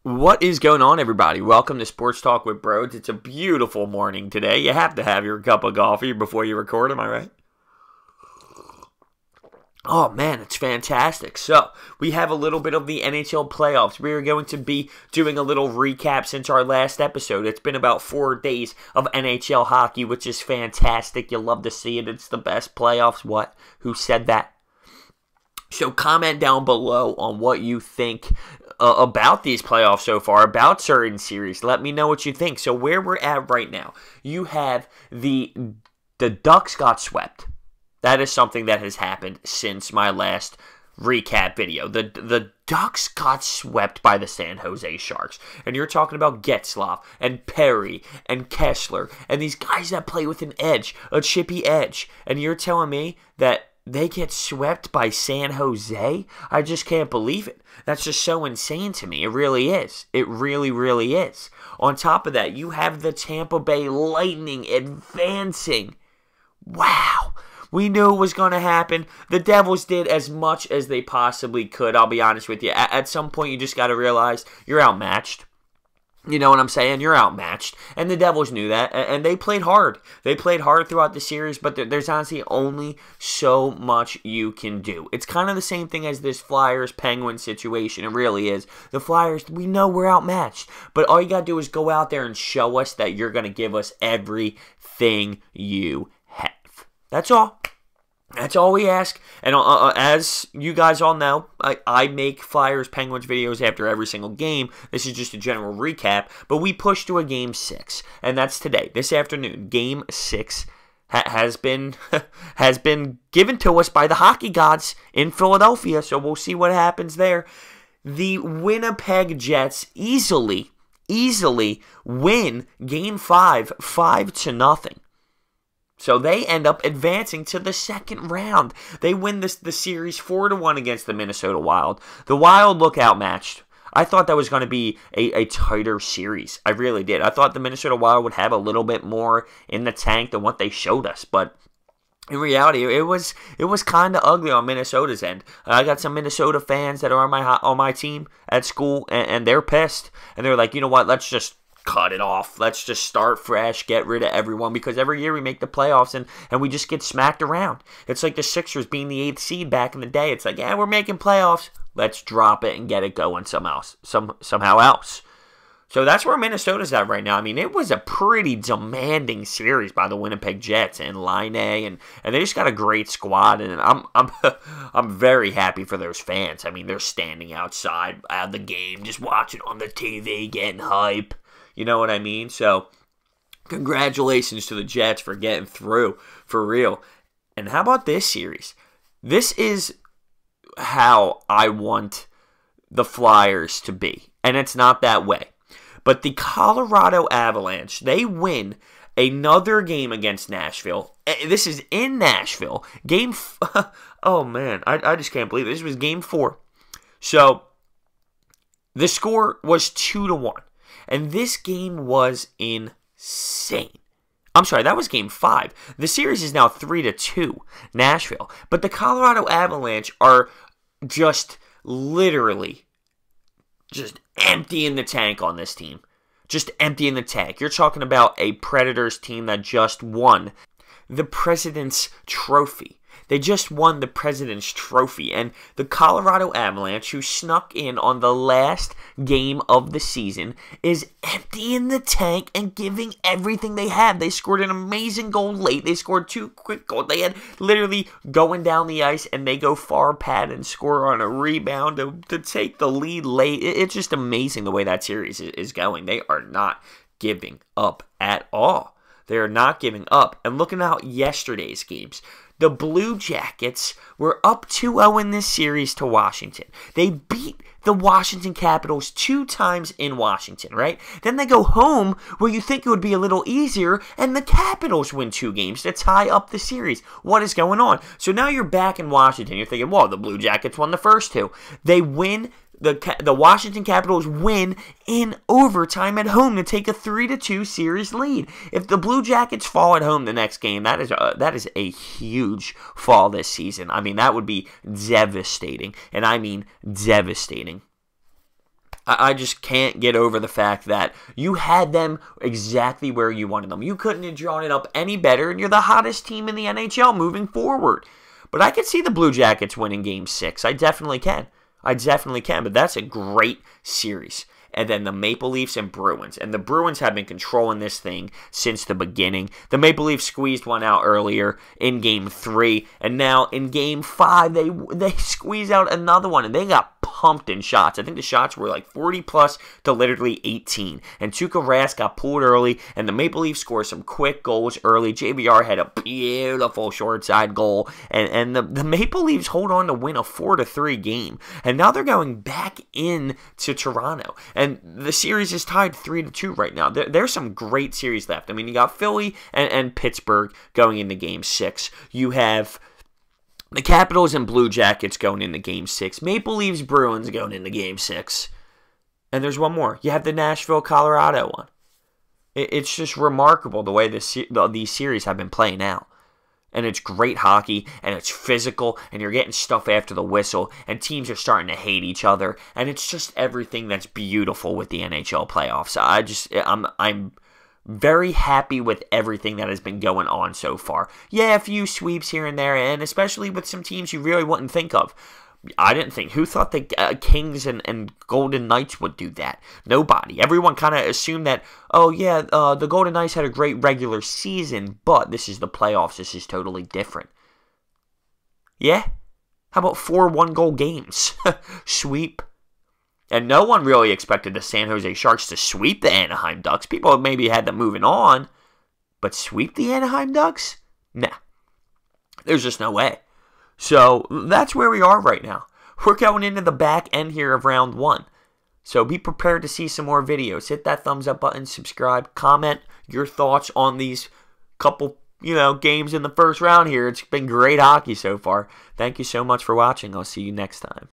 What is going on, everybody? Welcome to Sports Talk with Bros. It's a beautiful morning today. You have to have your cup of coffee before you record, am I right? Oh man, it's fantastic. So, we have a little bit of the NHL Playoffs. We are going to be doing a little recap since our last episode. It's been about 4 days of NHL hockey, which is fantastic. You'll love to see it. It's the best playoffs. What? Who said that? So comment down below on what you think about these playoffs so far, about certain series. Let me know what you think. So where we're at right now, you have the Ducks got swept. That is something that has happened since my last recap video. The Ducks got swept by the San Jose Sharks. And you're talking about Getzlaf and Perry and Kessler and these guys that play with an edge, a chippy edge. And you're telling me that they get swept by San Jose? I just can't believe it. That's just so insane to me. It really is. It really, really is. On top of that, you have the Tampa Bay Lightning advancing. Wow. We knew it was going to happen. The Devils did as much as they possibly could. I'll be honest with you. At some point, you just got to realize you're outmatched. You know what I'm saying? You're outmatched. And the Devils knew that. And they played hard. They played hard throughout the series. But there's honestly only so much you can do. It's kind of the same thing as this Flyers-Penguins situation. It really is. The Flyers, we know we're outmatched. But all you got to do is go out there and show us that you're going to give us everything you have. That's all. That's all we ask. And as you guys all know, I make Flyers-Penguins videos after every single game. This is just a general recap. But we pushed to a Game 6. And that's today, this afternoon. Game 6 has been given to us by the hockey gods in Philadelphia. So we'll see what happens there. The Winnipeg Jets easily win Game 5, 5-0. So they end up advancing to the second round. They win the series 4-1 against the Minnesota Wild. The Wild look outmatched. I thought that was going to be a tighter series. I really did. I thought the Minnesota Wild would have a little bit more in the tank than what they showed us. But in reality, it was kind of ugly on Minnesota's end. I got some Minnesota fans that are on my team at school, and they're pissed. And they're like, you know what, let's just cut it off. Let's just start fresh, get rid of everyone, because every year we make the playoffs and we just get smacked around. It's like the Sixers being the 8th seed back in the day. It's like, yeah, we're making playoffs. Let's drop it and get it going somehow else. So that's where Minnesota's at right now. I mean, it was a pretty demanding series by the Winnipeg Jets and Line A, and they just got a great squad, and I'm very happy for those fans. I mean, they're standing outside of the game, just watching on the TV, getting hype. You know what I mean? So, congratulations to the Jets for getting through, for real. And how about this series? This is how I want the Flyers to be. And it's not that way. But the Colorado Avalanche, they win another game against Nashville. This is in Nashville. Oh, man. I just can't believe it. This was Game 4. So, the score was 2-1. And this game was insane. I'm sorry, that was Game 5. The series is now 3-2, Nashville. But the Colorado Avalanche are just literally just emptying the tank on this team. Just emptying the tank. You're talking about a Predators team that just won the President's Trophy. They just won the President's Trophy, and the Colorado Avalanche, who snuck in on the last game of the season, is emptying the tank and giving everything they have. They scored an amazing goal late. They scored 2 quick goals. They had literally going down the ice, and they go far pad and score on a rebound to take the lead late. It's just amazing the way that series is going. They are not giving up at all. They are not giving up. And looking at yesterday's games, the Blue Jackets were up 2-0 in this series to Washington. They beat the Washington Capitals 2 times in Washington, right? Then they go home where you think it would be a little easier, and the Capitals win 2 games to tie up the series. What is going on? So now you're back in Washington. You're thinking, well, the Blue Jackets won the first 2. They win. The Washington Capitals win in overtime at home to take a 3-2 series lead. If the Blue Jackets fall at home the next game, that is a huge fall this season. I mean, that would be devastating, and I mean devastating. I just can't get over the fact that you had them exactly where you wanted them. You couldn't have drawn it up any better, and you're the hottest team in the NHL moving forward. But I could see the Blue Jackets winning Game 6. I definitely can. But that's a great series. And then the Maple Leafs and Bruins. And the Bruins have been controlling this thing since the beginning. The Maple Leafs squeezed one out earlier in Game 3. And now in Game 5, they squeeze out another one. And they got pumped in shots. I think the shots were like 40 plus to literally 18. And Tuukka Rask got pulled early. And the Maple Leafs scored some quick goals early. JVR had a beautiful short side goal. And the Maple Leafs hold on to win a 4-3 game. And now they're going back in to Toronto. And the series is tied 3-2 right now. There's some great series left. I mean, you got Philly and Pittsburgh going into Game 6. You have the Capitals and Blue Jackets going into Game 6. Maple Leafs, Bruins going into Game 6. And there's one more. You have the Nashville, Colorado one. It's just remarkable the way these series have been playing out. And it's great hockey, and it's physical, and you're getting stuff after the whistle, and teams are starting to hate each other, and it's just everything that's beautiful with the NHL playoffs. I'm very happy with everything that has been going on so far. Yeah, a few sweeps here and there, and especially with some teams you really wouldn't think of. I didn't think. Who thought the Kings and Golden Knights would do that? Nobody. Everyone kind of assumed that, oh yeah, the Golden Knights had a great regular season, but this is the playoffs. This is totally different. Yeah? How about 4 one-goal games? Sweep. And no one really expected the San Jose Sharks to sweep the Anaheim Ducks. People maybe had them moving on, but sweep the Anaheim Ducks? Nah. There's just no way. So that's where we are right now. We're going into the back end here of round 1. So be prepared to see some more videos. Hit that thumbs up button, subscribe, comment your thoughts on these couple, games in the first round here. It's been great hockey so far. Thank you so much for watching. I'll see you next time.